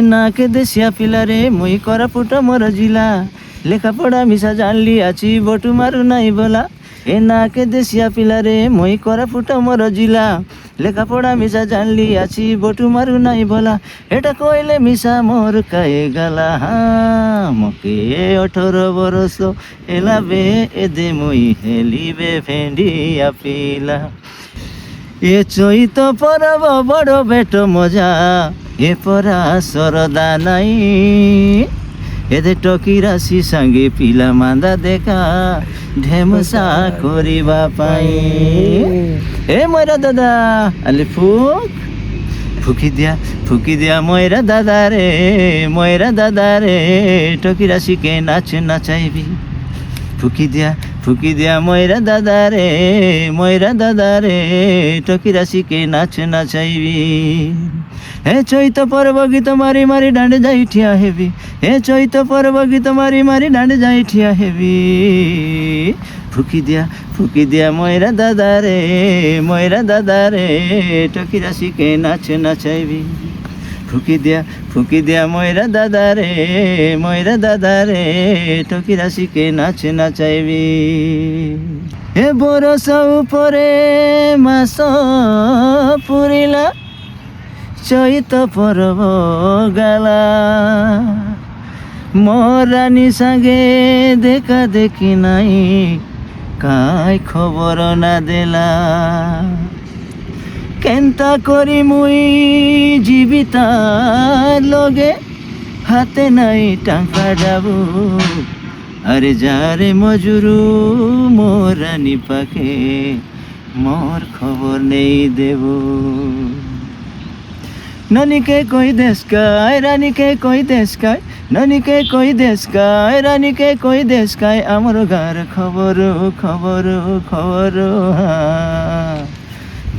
নাকে দেশিয়া পিলারে মুই কোরাপুট মোর জিলা লেখাপড়া মিশা জানলি আছি বটু মারু নাই বলা এ নাকে দেশিয়া পিলারে মুই কোরাপুট মোর জিলা লেখাপড়া মিশা জানলি আছি বটু মারু নাই বলা এটা কইলে মিশা মোর কায়ে গালা মকে 18 বরস এলাবে এদে মুই হেলিবে ভেন্ডিয়া পিলা এ চৈত পরব বড় বেট মজা এ পরা সরদা নাই এদে টকি রাশি সঙ্গে পিলা মান্দা দেখা ঢেমসা করিবা পাই এ ময়রা দাদা আলে ফুকি দিয়া ময়রা দাদা রে টকি রাশিকে নাচ নাচাইবি ফুকি দিয়া ময়রা দাদা রে টকি রাশিকে নাচ নাচাইবি হে চৈত পর্ব গীত মারি মারি ডাঁডে যাই ঠিয়া হেবি হে চৈত পর্ব গীত মারি মারি ডাঁডে যাই ঠিয়া হেবি ফুকি দিয়া ময়রা দাদা রে টকি রাশিকে নাচ নাচাইবি ফুকি দিয়া ময়রা দাদা রে টকি রাশিকে নাচ নাচাইবি হে বরস উপরে মাস পুরিলা চৈত পরব গালা মরানি সাঙ্গে দেখা দেখি নাই কাই খবর না দেলা কেনতা করি মুই জীবিতার লগে হাতে নাই টাকা যাবো আরে যারে মজুরু মোরানি পাখে মোর খবর নেই দেব ননিকে কই দেশকায় রানীকে কই দেশকায় ননিকে কই দেশকায় রানীকে কই দেশকায় আমার গার খবর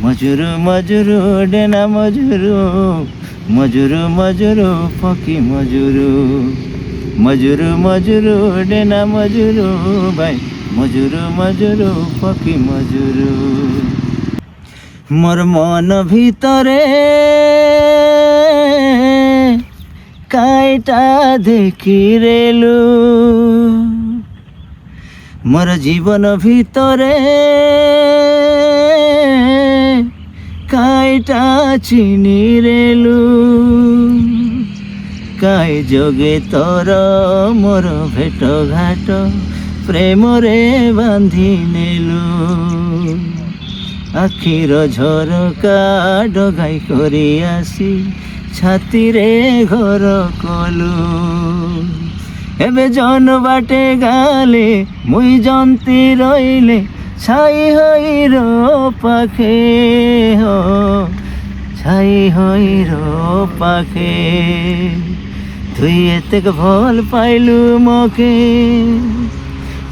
মজুরু ডেনা মজুরু ফকি মজুরু ডেনা মজুরু ভাই মজুরু ফকি মজুরু মোর মন ভিতরে কাইটা দেখি রেলু মোর জীবন ভিতরে কাইটা চিনি রেলু কাই যোগে তোর মোর ভেট ঘাট প্রেমরে বান্ধি নেলু আখির ঝরকা ডগাই করি আসি ছাতিরে ঘর কলু এবে জন বাটে গালে মুই জন্তি রইলে ছাই হইর পাখে পাখে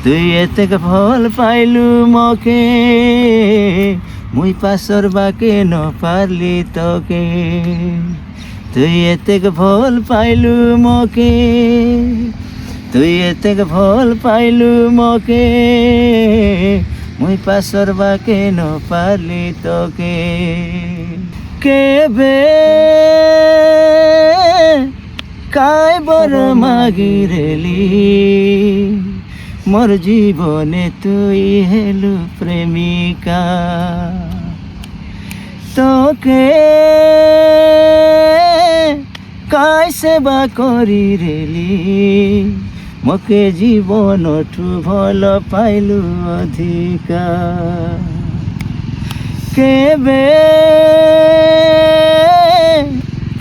তুই এতেক ভল পাইলু মকে মুই পাশর বাকে ন পারলি তোকে তুই এতেক ভল পাইলু মকে মুই পাশর বাকে ন পারলি তোকে কেবে কাই বর মাগিরেলি মোর জীবনে তুই হেলু প্রেমিকা তোকে কাই সেবা করি রেলি মকে জীবনঠু ভাল পাইলু অধিকা কেবে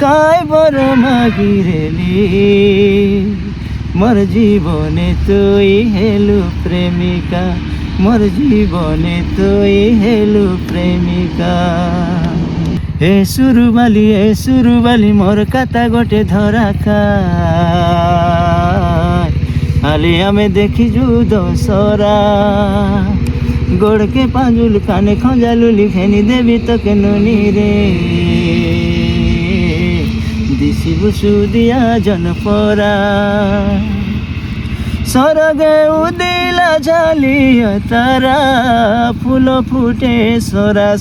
কাই বর মাগিরেলি মোর জীবনে তুই হেলু প্রেমিকা এ সুরুবালি মোর কাতা গোটে ধরা খায় আলি আমি দেখি দশরা গোড়কে পাঁজুল কানে খঞ্জালু লিখেনি দেবী তোকে নুনি রে দিশি বুসু দিয়া জনপরা স্বর্গে উদিলা ঝালিয়া তারা ফুল ফুটে সরা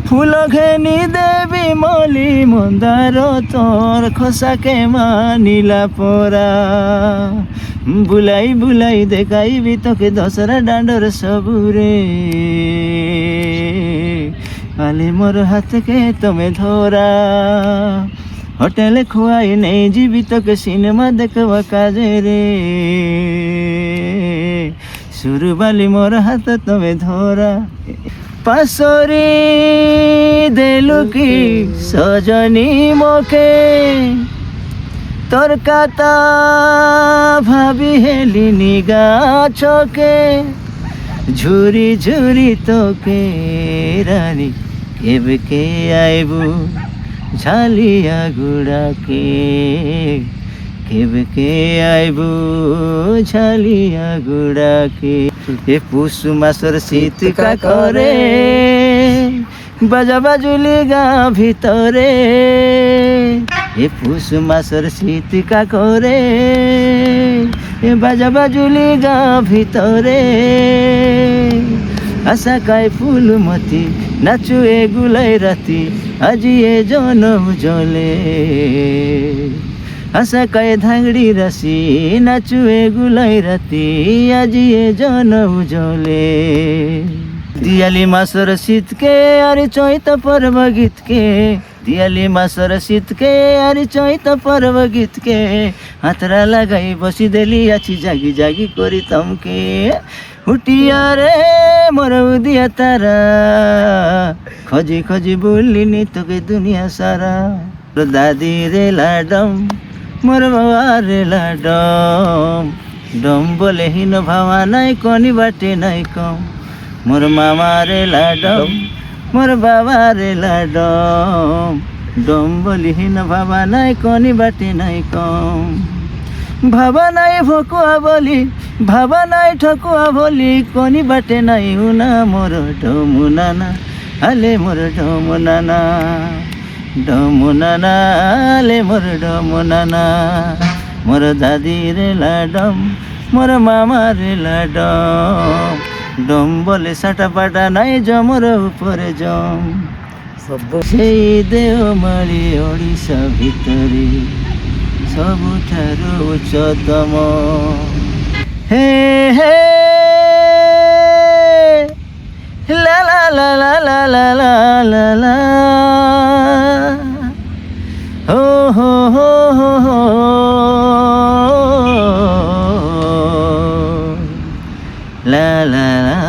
ফুল ঘেনি দেবী মলি মন্দার তোর খোসাকে মানিলা পরা বুলাই বুলাই দেখাইবি তোকে দশরা ডান্ডর সবুরে আলে মোর হাতকে তুমি ধরা হোটেলে খুয়াই নেই যাবি তোকে সিনেমা দেখবা কাজে রে সুরবালি মোর হাত তুমি ধরা পাশরি দেলু কি সজনী মোকে তোর কথা ভাবি হেলি নিগা চোখে ঝুরি ঝুরি তোকে রানী কেবকে আইবু ঝালিয়া গুড়াকে কেবকে আইবু ঝালিয়া গুড়াকে এ পুষ মাসর শীত কাকরে বাজা বাজুলি গা ভিতরে এ পুষ মাসর শীত কাকরে এ বাজা বাজুলি গা ভিতরে আশা কায় ফুলমতি নাচু এ গুলাই রাতি আজি এ জনম জলে আশা কায় ধাংড়ি রাশি নাচু এ গুলাই রাতি আজি এ জনম জলে দিয়ালি মাসর শীতকে আর চৈত পর্ব গীতকে দিয়ালি মাসর শীতকে আর চৈত পর্ব গীতকে হাতরা লাগাই বসি দেলি আছি জাগি জাগি করি তমকে উঠিয়া রে মোর উদিয়া তারা খোঁজি খোঁজি বললিনি তোকে দুনিয়া সারা দাদি রে লাডম মোর বাবা রে লাডম ডম বলে হীন ভাবা নাই কনি বাটে নাই কম মোর মামা রে লাডম মোর বাবা রে লাডম ডম বলি হীন ভাবা নাই কনি বাটে নাই কম ভাবা নাই ভকুয়া বলি ভাবা নাই ঠকুয়া বলি কনি বাটে নাই উনা মোর ডমুনানা আলে মোর ডমুনানা ডমুনানা আলে মোর ডমুনানা মোর দাদি রে লাডম মোর মামা রে লাডম ডম বলে সাটা পাটা নাই জমর উপরে জম সেই দেওমাଳି ଓଡ଼ିଶା ଭିତରେ ସବୁଠାରୁ ଉଚ୍ଚତମ হে হে লা লা লা লা লা লা লা লা লা হো হো হো হো হো লা লা লা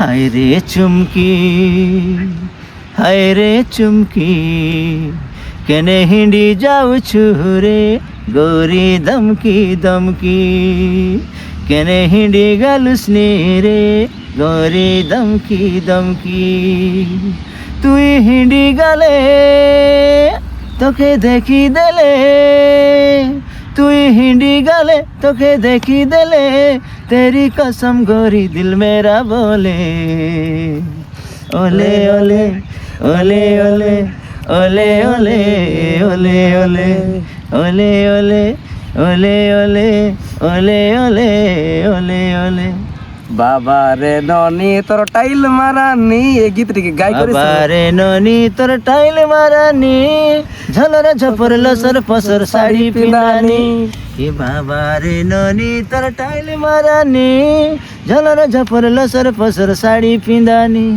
হায় রে চুমকি হায় রে চুমকি কেনে হিঁডি যাউছু রে গৌরি দমকি দমকি কেনে হিঁডি গালুসনি রে গৌরি দমকি দমকি তুই হিঁডি গালে তোকে দেখি দেলে তুই হিঁডি গালে তোকে দেখি দেলে तेरी कसम गोरी दिल मेरा बोले ओले ओले ओले ओले ओले ओले ओले ओले ओले ओले ओले ओले ओले ओले ओले ओले বাবা রে ননি তোর টাইল মারানি এই গীতটিকে গাই করিস বাবা রে ননি তোর টাইল মারানি ঝলর ঝপর লসর ফসর শাড়ি পিন্দানি এ বাবা রে ননি তোর টাইল মারানি ঝলর ঝপর লসর ফসর শাড়ি পিন্দানি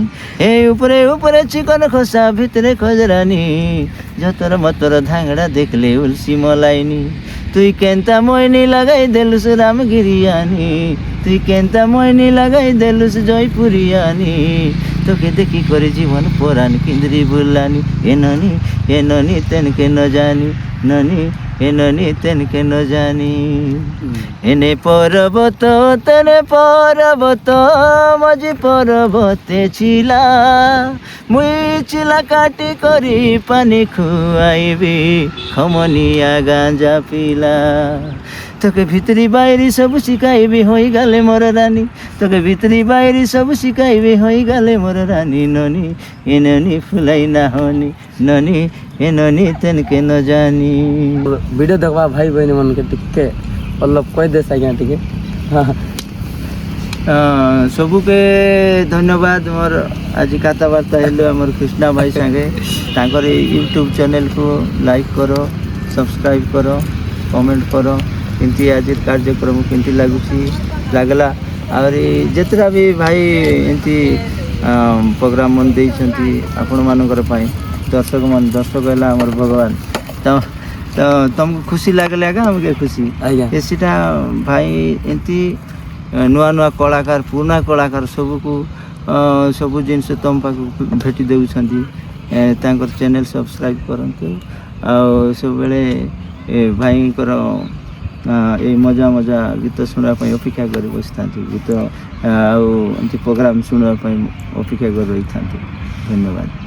এই উপরে উপরে চিকন খোসা ভিতরে খজরানি যতর মতর ধাংড়া দেখলে উলসি মলাইনি তুই কেনতা ময়নি লাগাই দেলুস রামগিরিয়ানি তুই কেনতা ময়নি লাগাই দেলুস জয়পুরিয়ানি তোকে দেখি করে জীবন পরাণ কিন্দ্রি বুল্লানি এ ননি তেনকে ন জানি ননি এ ননি তেনকে ন জানি এনে পর্বত তেনে পর্বত মজি পর্বতে ছিলা মুই চিলা কাটি করি পানি খুয়াইবি খমনিয়া গাঁজা পিলা তোকে ভিতরি বাইরি সবু শিখাইবি হই গেলে মোর রানী তোকে ভিতরি বাইরি সবু শিখাইবি হই গেলে মোর রানী ননি এ ননি ফুলাই না হনি ননি এ ননি তেনকে ন জানি ভিডিও দেখবা ভাই বহিনী মনকে টিকে অলপ কই দেস আজ্ঞା ଟିକେ सबुके धन्यवाद मोर आज कथबार्ता हेलु आमर कृष्णा भाई संगे तांकर यूट्यूब चैनल को लाइक करो सब्सक्राइब करो कमेंट करो किंती आज कार्यक्रम किंती लागला और जितना भी भाई एंती प्रोग्राम मन देइछंती आपण मानकर पाई दर्शक है आमर भगवान तो तुमको खुशी लगला का हमके खुशी आज्ञा एसीटा भाई एंती नुआ नुआ कलाकार पुराना कलाकार सबको सब जिनस तुम पाक भेटी देउछंती तांकर चैनल सब्सक्राइब करंतु आ सब बेले भाई कर ए मजा मजा गीत सुनवा अपेक्षा कर बसता गीत आ प्रोग्राम सुनवा अपेक्षा कर रही था। धन्यवाद।